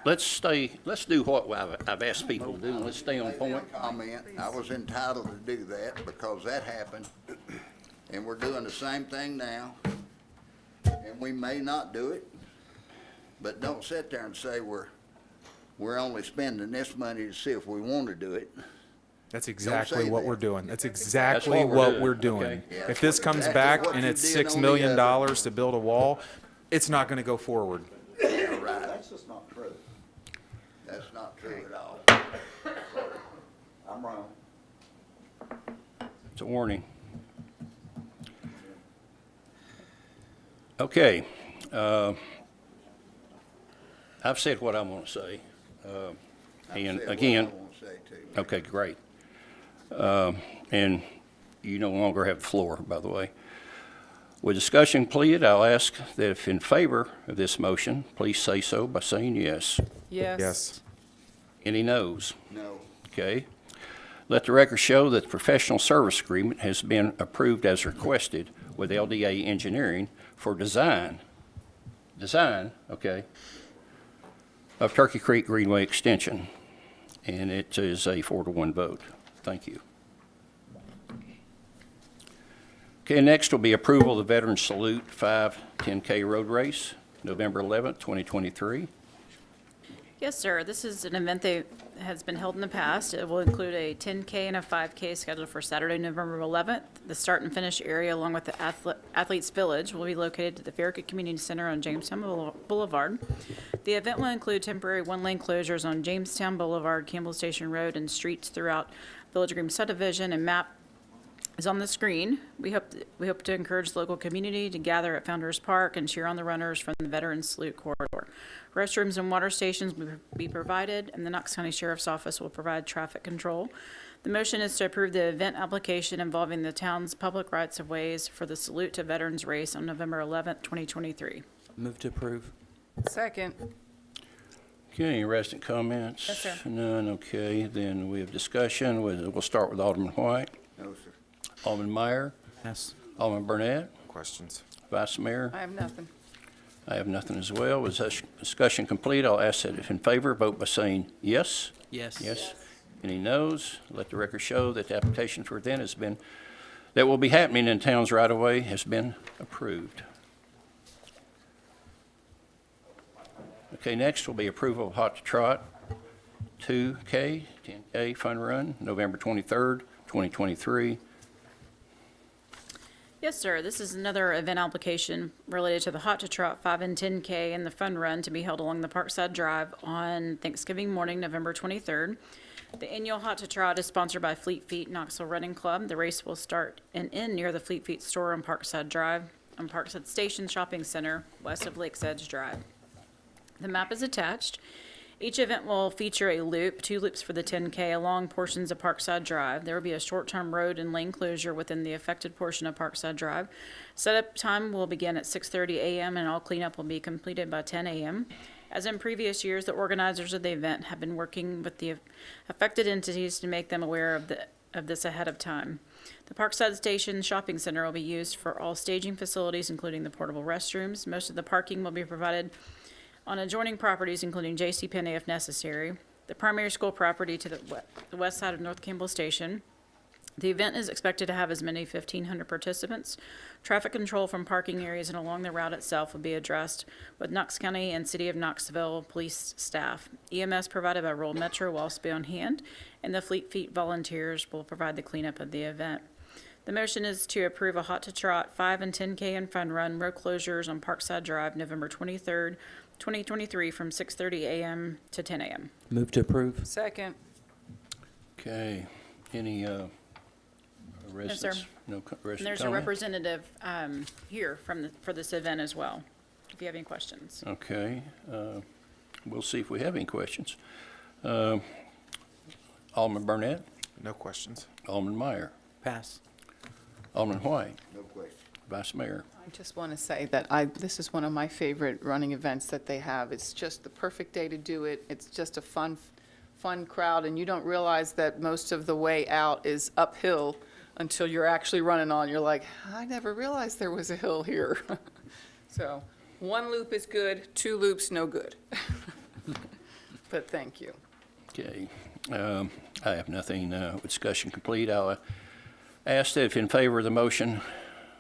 Speaker 2: Let's do what I've asked people to do, and let's stay on point.
Speaker 5: Comment, I was entitled to do that because that happened. And we're doing the same thing now. And we may not do it, but don't sit there and say we're only spending this money to see if we want to do it.
Speaker 4: That's exactly
Speaker 5: say
Speaker 4: what
Speaker 5: that.
Speaker 4: we're doing. That's exactly
Speaker 2: That's what
Speaker 4: what
Speaker 2: we're
Speaker 4: we're
Speaker 2: doing,
Speaker 4: doing.
Speaker 2: okay?
Speaker 5: Yeah,
Speaker 4: If this comes
Speaker 5: that's
Speaker 4: back
Speaker 5: what
Speaker 4: and
Speaker 5: you
Speaker 4: it's
Speaker 5: did
Speaker 4: $6
Speaker 5: on the
Speaker 4: million
Speaker 5: other.
Speaker 4: to build a wall, it's not gonna go forward.
Speaker 13: That's just not true.
Speaker 5: That's not true at all.
Speaker 13: I'm wrong.
Speaker 2: It's a warning. Okay. I've said what I want to say. And
Speaker 5: Said what
Speaker 2: again,
Speaker 5: I want to say too.
Speaker 2: okay, great. And you no longer have the floor, by the way. With discussion completed, I'll ask that if in favor of this motion, please say so by saying yes.
Speaker 3: yes.
Speaker 4: Yes.
Speaker 2: Any noes?
Speaker 5: No.
Speaker 2: Okay. Let the record show that the professional service agreement has been approved as requested with LDA Engineering for design, okay, of Turkey Creek Greenway Extension. And it is a 4-1 vote. Thank you. Okay, next will be approval of the Veterans Salute 5 10K Road Race, November 11th, 2023.
Speaker 8: Yes, sir. This is an event that has been held in the past. It will include a 10K and a 5K scheduled for Saturday, November 11th. The start and finish area, along with the Athletes Village, will be located at the Farragut Community Center on Jamestown Boulevard. The event will include temporary one-lane closures on Jamestown Boulevard, Campbell Station Road, and streets throughout Village Green subdivision, and map is on the screen. We hope to encourage the local community to gather at Founders Park and cheer on the runners from the Veterans Salute Corridor. Restrooms and water stations will be provided, and the Knox County Sheriff's Office will provide traffic control. The motion is to approve the event application involving the town's public rights of ways for the Salute to Veterans race on November 11th, 2023.
Speaker 7: Move to approve.
Speaker 3: Second.
Speaker 2: Okay, any resident comments?
Speaker 8: Yes, sir.
Speaker 2: None, okay. Then we have discussion. We'll start with Alderman White.
Speaker 5: No, sir.
Speaker 2: Alderman Meyer.
Speaker 7: Pass.
Speaker 2: Alderman Burnett.
Speaker 4: Questions?
Speaker 2: Vice Mayor.
Speaker 3: I have nothing.
Speaker 2: I have nothing as well. With this discussion complete, I'll ask that if in favor, vote by saying yes.
Speaker 7: Yes.
Speaker 2: Yes. Any noes? Let the record show that the application for event that will be happening in town's right-of-way has been approved. Okay, next will be approval of Hot to Trot 2K, 10K Fun Run, November 23rd, 2023.
Speaker 8: Yes, sir. This is another event application related to the Hot to Trot 5 and 10K and the Fun Run to be held along the Parkside Drive on Thanksgiving morning, November 23rd. The annual Hot to Trot is sponsored by Fleet Feet Knoxville Running Club. The race will start and end near the Fleet Feet store on Parkside Drive, on Parkside Station Shopping Center, west of Lakes Edge Drive. The map is attached. Each event will feature a loop, 2 loops for the 10K along portions of Parkside Drive. There will be a short-term road and lane closure within the affected portion of Parkside Drive. Setup time will begin at 6:30 a.m. and all cleanup will be completed by 10 a.m. As in previous years, the organizers of the event have been working with the affected entities to make them aware of this ahead of time. The Parkside Station Shopping Center will be used for all staging facilities, including the portable restrooms. Most of the parking will be provided on adjoining properties, including JCPenney if necessary. The primary school property to the west side of North Campbell Station. The event is expected to have as many 1,500 participants. Traffic control from parking areas and along the route itself will be addressed with Knox County and City of Knoxville police staff. EMS provided by Rural Metro will also be on hand, and the Fleet Feet volunteers will provide the cleanup of the event. The motion is to approve a Hot to Trot 5 and 10K and Fun Run road closures on Parkside Drive, November 23rd, 2023, from 6:30 a.m. to 10 a.m.
Speaker 7: Move to approve.
Speaker 3: Second.
Speaker 2: Okay, any residents?
Speaker 8: sir.
Speaker 2: No resident
Speaker 8: And there's a
Speaker 2: comment?
Speaker 8: representative here for this event as well, if you have any questions.
Speaker 2: Okay, we'll see if we have any questions. Alderman Burnett,
Speaker 4: No questions.
Speaker 2: Alderman Meyer,
Speaker 7: Pass.
Speaker 2: Alderman White,
Speaker 5: No question.
Speaker 2: Vice Mayor.
Speaker 3: I just want to say that this is one of my favorite running events that they have. It's just the perfect day to do it. It's just a fun crowd, and you don't realize that most of the way out is uphill until you're actually running on. You're like, I never realized there was a hill here. So 1 loop is good, 2 loops, no good. But thank you.
Speaker 2: Okay, I have nothing, discussion complete. I'll ask that if in favor of the motion,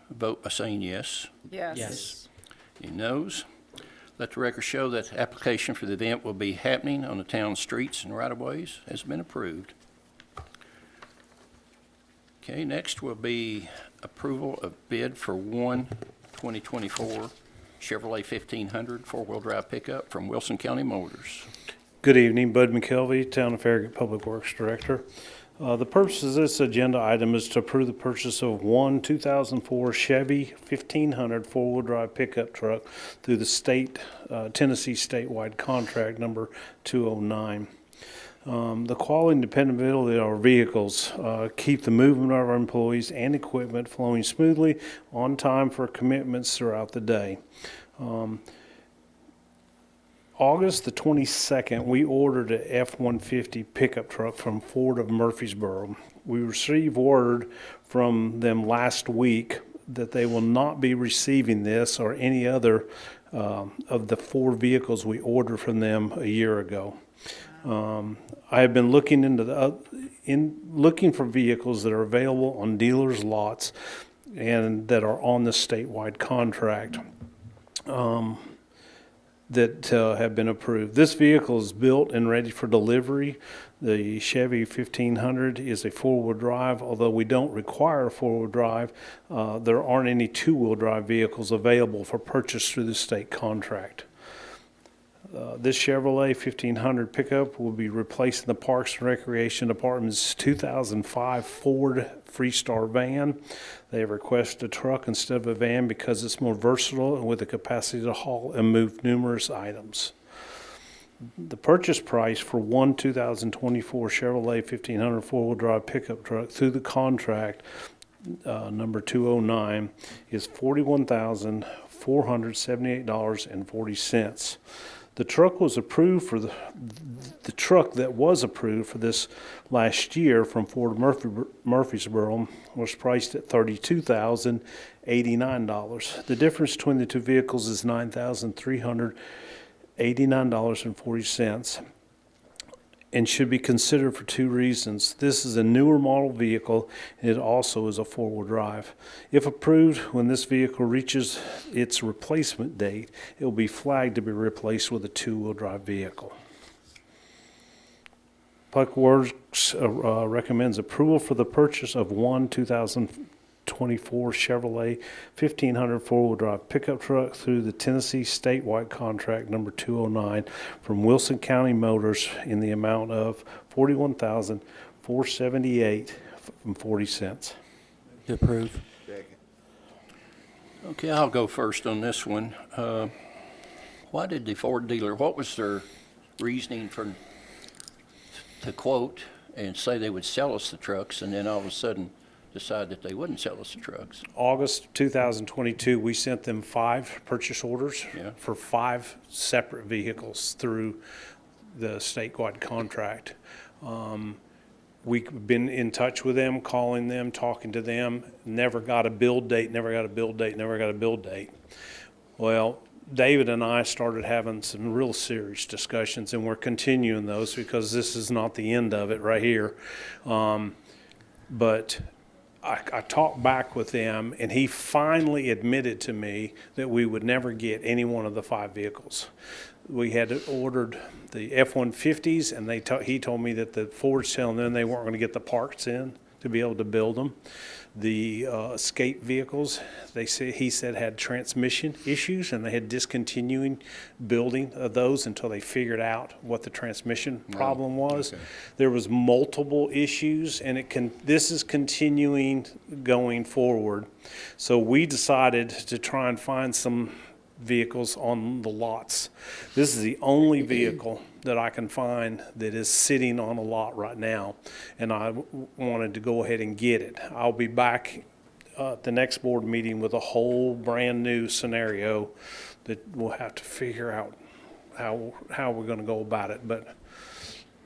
Speaker 2: vote by saying yes.
Speaker 3: Yes.
Speaker 7: Yes.
Speaker 2: Any noes? Let the record show that the application for the event will be happening on the town streets and right-of-ways has been approved. Okay, next will be approval of bid for one 2024 Chevrolet 1500 four-wheel drive pickup from Wilson County Motors.
Speaker 17: Good evening, Bud McKelvey, Town of Farragut Public Works Director. The purpose of this agenda item is to approve the purchase of one 2004 Chevy 1500 four-wheel drive pickup truck through the Tennessee statewide contract number 209. The quality and dependability of our vehicles keep the movement of our employees and equipment flowing smoothly on time for commitments throughout the day. August the 22nd, we ordered a F-150 pickup truck from Ford of Murfreesboro. We received word from them last week that they will not be receiving this or any other of the 4 vehicles we ordered from them a year ago. I have been looking into looking for vehicles that are available on dealers' lots and that are on the statewide contract. that have been approved. This vehicle is built and ready for delivery. The Chevy 1500 is a four-wheel drive. Although we don't require a four-wheel drive, there aren't any two-wheel drive vehicles available for purchase through the state contract. This Chevrolet 1500 pickup will be replacing the Parks and Recreation Department's 2005 Ford Freestar van. They have requested a truck instead of a van because it's more versatile and with the capacity to haul and move numerous items. The purchase price for one 2024 Chevrolet 1500 four-wheel drive pickup truck through the contract number 209 is $41,478.40. The truck was approved for the truck that was approved for this last year from Ford Murfreesboro was priced at $32,089. The difference between the two vehicles is $9,389.40 and should be considered for two reasons. This is a newer model vehicle, and it also is a four-wheel drive. If approved, when this vehicle reaches its replacement date, it will be flagged to be replaced with a two-wheel drive vehicle. Public Works recommends approval for the purchase of one 2024 Chevrolet 1500 four-wheel drive pickup truck through the Tennessee statewide contract number 209 from Wilson County Motors in the amount of $41,478.40.
Speaker 7: To approve.
Speaker 2: Okay, I'll go first on this one. Why did the Ford dealer, what was their reasoning to quote and say they would sell us the trucks and then all of a sudden decide that they wouldn't sell us the trucks?
Speaker 17: August 2022, we sent them 5 purchase orders for 5 separate vehicles through the statewide contract. We've been in touch with them, calling them, talking to them, never got a build date. Well, David and I started having some real serious discussions, and we're continuing those because this is not the end of it right here. But I talked back with them, and he finally admitted to me that we would never get any one of the 5 vehicles. We had ordered the F-150s, and he told me that the Ford's telling them they weren't going to get the parts in to be able to build them. The Escape vehicles, he said had transmission issues, and they had discontinuing building of those until they figured out what the transmission problem was. Okay. There was multiple issues, and this is continuing going forward. So we decided to try and find some vehicles on the lots. This is the only vehicle that I can find that is sitting on a lot right now, and I wanted to go ahead and get it. I'll be back at the next board meeting with a whole brand new scenario that we'll have to figure out how we're going to go about it. But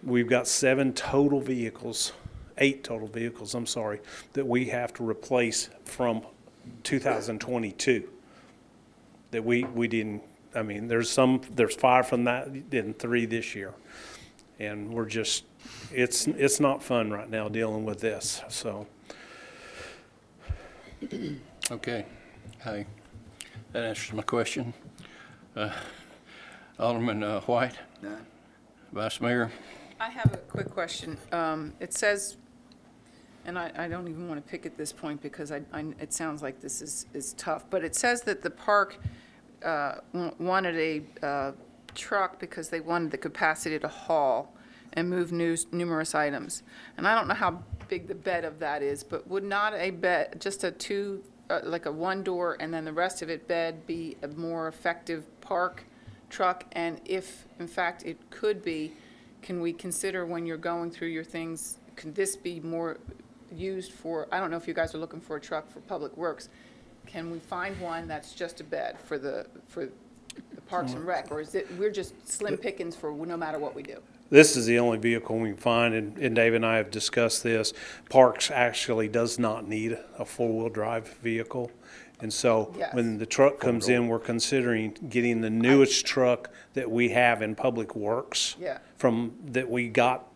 Speaker 17: we've got 8 total vehicles, that we have to replace from 2022 that we didn't. I mean, there's 5 from that and 3 this year. And we're just, it's not fun right now dealing with this, so.
Speaker 2: Okay. Hi. That answers my question. Alderman White?
Speaker 5: None.
Speaker 2: Vice Mayor?
Speaker 3: I have a quick question. It says, and I don't even want to pick at this point because it sounds like this is tough, but it says that the park wanted a truck because they wanted the capacity to haul and move numerous items. And I don't know how big the bed of that is, but would not a bed, just a 2, like a 1 door and then the rest of it bed, be a more effective park truck? And if, in fact, it could be, can we consider when you're going through your things, can this be more used for, I don't know if you guys are looking for a truck for Public Works, can we find one that's just a bed for the Parks and Rec, or is it, we're just slim pickings for no matter what we do?
Speaker 17: This is the only vehicle we can find, and Dave and I have discussed this. Parks actually does not need a 4-wheel drive vehicle. And so when the truck comes in, we're considering getting the newest truck that we have in Public Works from that we got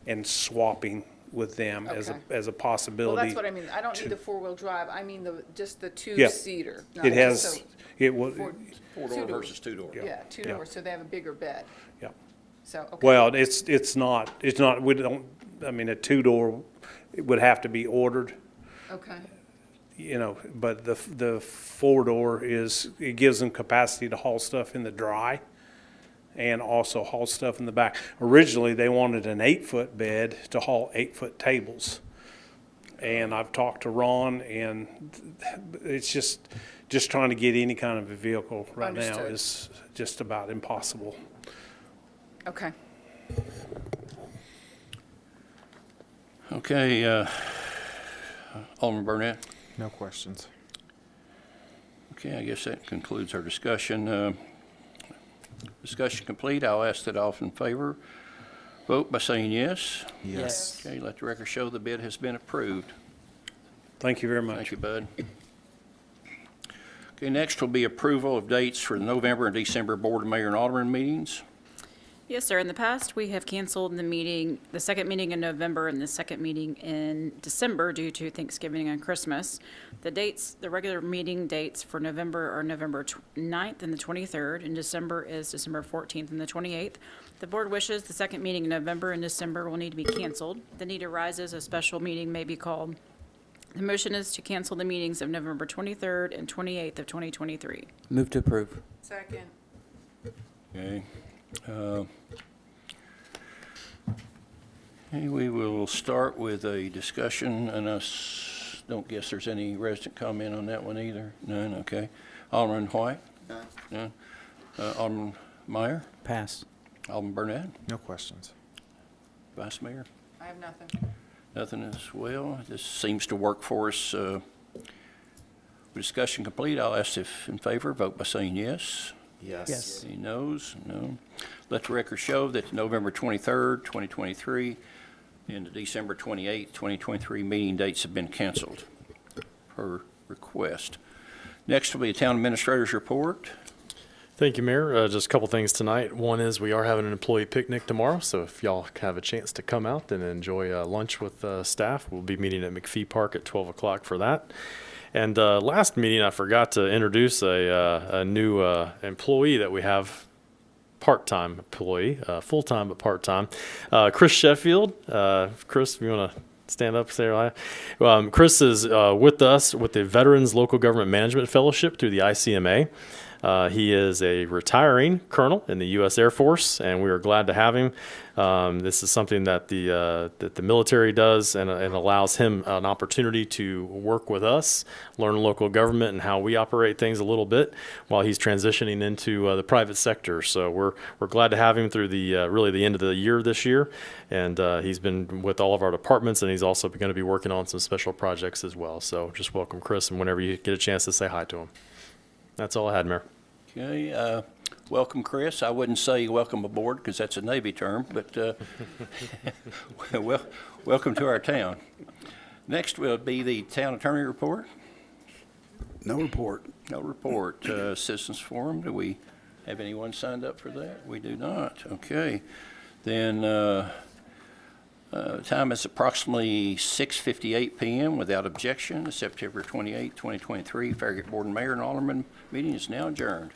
Speaker 17: and swapping with them as a possibility.
Speaker 3: Well, that's what I mean. I don't need the 4-wheel drive. I mean just the 2-seater.
Speaker 17: It has It was,
Speaker 2: Four-door versus two-door.
Speaker 3: Yeah, two-door, so they have a bigger bed.
Speaker 17: yeah.
Speaker 3: So, okay.
Speaker 17: Well, it's not, we don't, I mean, a two-door, it would have to be ordered,
Speaker 3: Okay,
Speaker 17: you know, but the four-door it gives them capacity to haul stuff in the dry and also haul stuff in the back. Originally, they wanted an 8-foot bed to haul 8-foot tables. And I've talked to Ron, and it's just trying to get any kind of a vehicle right now
Speaker 3: Understood.
Speaker 17: is just about impossible.
Speaker 3: okay.
Speaker 2: Okay, Alderman Burnett?
Speaker 4: No questions.
Speaker 2: Okay, I guess that concludes our discussion. Discussion complete. I'll ask that all in favor vote by saying yes.
Speaker 4: Yes.
Speaker 2: Okay, let the record show the bid has been approved.
Speaker 17: Thank you very
Speaker 2: Thank
Speaker 17: much.
Speaker 2: you, Bud. Okay, next will be approval of dates for the November and December Board of Mayor and Alderman meetings.
Speaker 8: Yes, sir. In the past, we have canceled the second meeting in November and the second meeting in December due to Thanksgiving and Christmas. The regular meeting dates for November are November 9th and the 23rd, and December is December 14th and the 28th. The board wishes the second meeting in November and December will need to be canceled. The need arises, a special meeting may be called. The motion is to cancel the meetings of November 23rd and 28th of 2023.
Speaker 7: Move to approve.
Speaker 3: Second.
Speaker 2: Okay. Okay, we will start with a discussion, and I don't guess there's any resident comment on that one either. None, okay. Alderman White?
Speaker 5: None.
Speaker 2: None. Alderman Meyer?
Speaker 7: Pass.
Speaker 2: Alderman Burnett?
Speaker 4: No questions.
Speaker 2: Vice Mayor?
Speaker 3: I have nothing.
Speaker 2: Nothing as well. This seems to work for us. Discussion complete. I'll ask if in favor, vote by saying yes.
Speaker 7: Yes.
Speaker 2: Any noes? No. Let the record show that the November 23rd, 2023, and the December 28th, 2023 meeting dates have been canceled per request. Next will be the Town Administrator's Report.
Speaker 15: Thank you, Mayor. Just a couple things tonight. One is we are having an employee picnic tomorrow, so if y'all have a chance to come out and enjoy lunch with staff, we'll be meeting at McPhee Park at 12 o'clock for that. And last meeting, I forgot to introduce a new employee that we have, part-time employee, full-time but part-time, Chris Sheffield. Chris, if you want to stand up there. Chris is with us with the Veterans Local Government Management Fellowship through the ICMA. He is a retiring colonel in the U.S. Air Force, and we are glad to have him. This is something that the military does and allows him an opportunity to work with us, learn local government and how we operate things a little bit while he's transitioning into the private sector. So we're glad to have him through really the end of the year this year, and he's been with all of our departments, and he's also going to be working on some special projects as well. So just welcome Chris, and whenever you get a chance to say hi to him. That's all I had, Mayor.
Speaker 2: Okay, welcome, Chris. I wouldn't say welcome aboard because that's a Navy term, but well, welcome to our town. Next will be the Town Attorney Report.
Speaker 16: No report.
Speaker 2: No report. Citizens Forum, do we have anyone signed up for that? We do not. Okay. Then time is approximately 6:58 p.m. Without objection, the September 28, 2023 Farragut Board and Mayor and Alderman meeting is now adjourned.